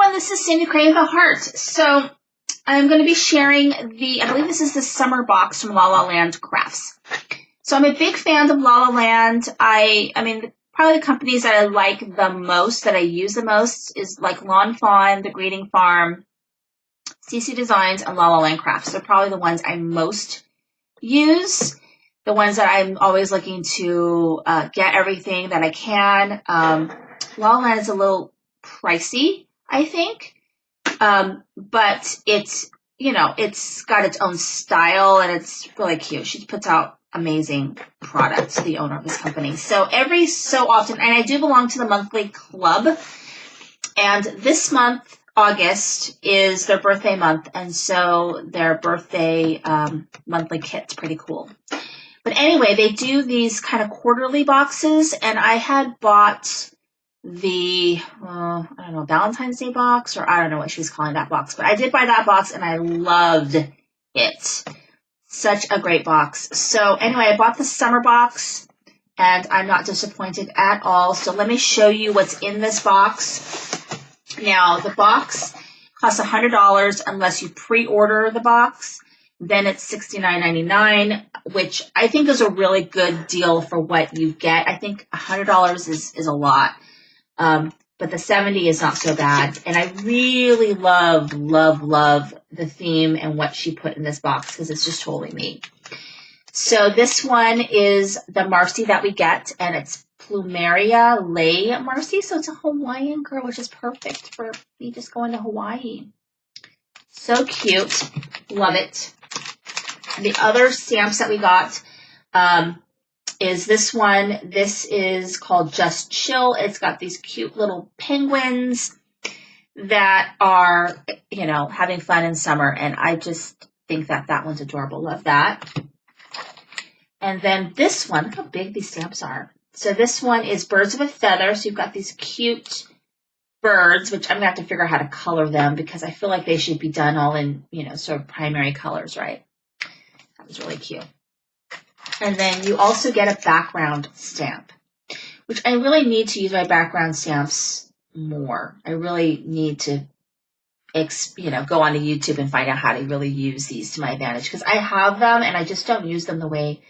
everyone, this is Sandy Cray the Heart. So I'm going to be sharing I believe this is the summer box from La La Land Crafts. So I'm a big fan of La La Land. I mean, probably the companies that I like the most, that I use the most, is like Lawn Fawn, The Greeting Farm, CC Designs, and La La Land Crafts. They're probably the ones I most use, the ones that I'm always looking to get everything that I can. La La Land is a little pricey, I think, but it's, it's got its own style and it's really cute. She puts out amazing products, the owner of this company. So every so often, and I do belong to the monthly club, and this month, August, is their birthday month, and so their birthday monthly kit's pretty cool. But anyway, they do these kind of quarterly boxes, and I had bought the, I don't know, Valentine's Day box, or I don't know what she's calling that box, but I did buy that box, and I loved it. Such a great box. So anyway, I bought the summer box, and I'm not disappointed at all. So let me show you what's in this box. Now, the box costs $100 unless you pre-order the box. Then it's $69.99, which I think is a really good deal for what you get. I think $100 is a lot, but the $70 is not so bad. And I really love the theme and what she put in this box because it's just totally me. So this one is the Marcy that we get, and it's Plumeria Lay Marcy. So it's a Hawaiian girl, which is perfect for me just going to Hawaii. So cute. Love it. The other stamps that we got is this one. This is called Just Chill. It's got these cute little penguins that are, having fun in summer. And I just think that one's adorable. Love that. And then this one, look how big these stamps are. So this one is Birds of a Feather. So you've got these cute birds, which I'm going to have to figure out how to color them because I feel like they should be done all in, sort of primary colors, right? That was really cute. And then you also get a background stamp, which I really need to use my background stamps more. I really need to, go onto YouTube and find out how to really use these to my advantage because I have them and I just don't use them the way,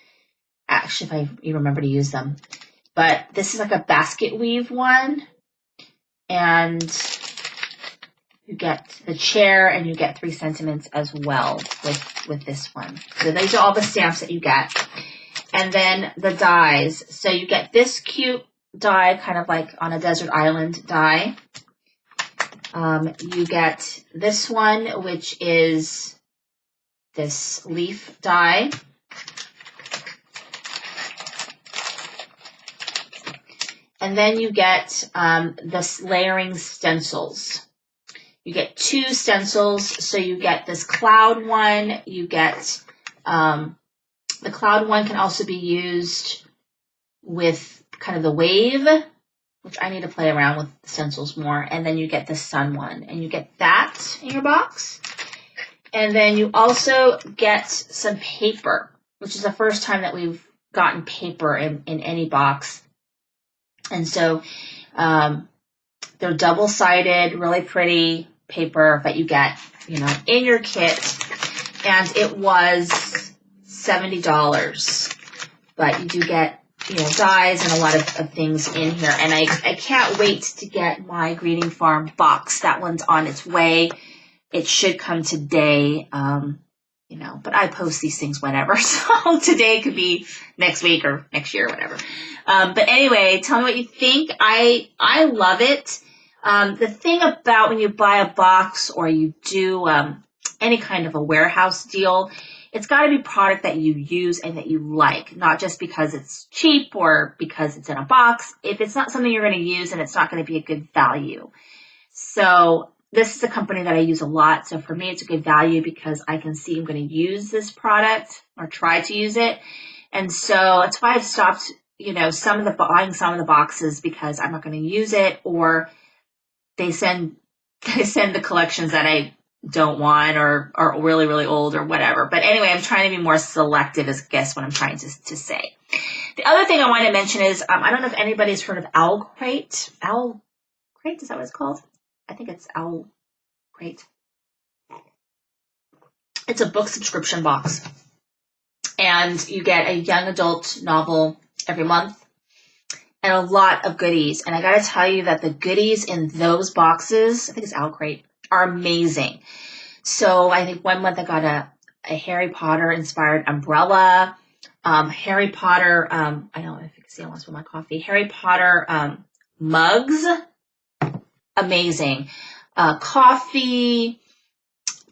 actually, if I even remember to use them. But this is like a basket weave one. And you get the chair and you get 3 sentiments as well with this one. So these are all the stamps that you get. And then the dies. So you get this cute die, kind of like on a desert island die. You get this one, which is this leaf die. And then you get this layering stencils. You get 2 stencils. So you get this cloud one. You get the cloud one can also be used with kind of the wave, which I need to play around with the stencils more. And then you get the sun one. And you get that in your box. And then you also get some paper, which is the first time that we've gotten paper in any box. And so they're double-sided, really pretty paper that you get, in your kit. And it was $70. But you do get, dies and a lot of things in here. And I can't wait to get my Greeting Farm box. That one's on its way. It should come today, but I post these things whenever. So today could be next week or next year or whatever. But anyway, tell me what you think. I love it. The thing about when you buy a box or you do any kind of a warehouse deal, it's got to be product that you use and that you like, not just because it's cheap or because it's in a box. If it's not something you're going to use, then it's not going to be a good value. So this is a company that I use a lot. So for me, it's a good value because I can see I'm going to use this product or try to use it. And so that's why I've stopped, buying some of the boxes because I'm not going to use it, or they send the collections that I don't want or are really, really old or whatever. But anyway, I'm trying to be more selective, is I guess what I'm trying to say. The other thing I want to mention is, I don't know if anybody's heard of Owl Crate. Owl Crate, is that what it's called? I think it's Owl Crate. It's a book subscription box. And you get a young adult novel every month and a lot of goodies. And I got to tell you that the goodies in those boxes, I think it's Owl Crate, are amazing. So I think one month I got a Harry Potter inspired umbrella, Harry Potter, I don't know if you can see, I want to spill my coffee, Harry Potter mugs, amazing. Coffee,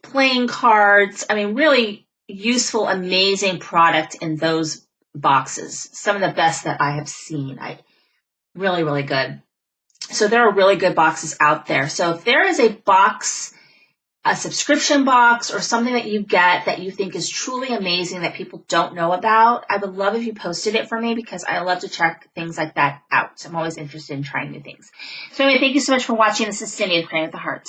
playing cards, I mean, really useful, amazing product in those boxes. Some of the best that I have seen. Really, really good. So there are really good boxes out there. So if there is a box, a subscription box, or something that you get that you think is truly amazing that people don't know about, I would love if you posted it for me because I love to check things like that out. I'm always interested in trying new things. So anyway, thank you so much for watching. This is Cindy of Creating with the Heart.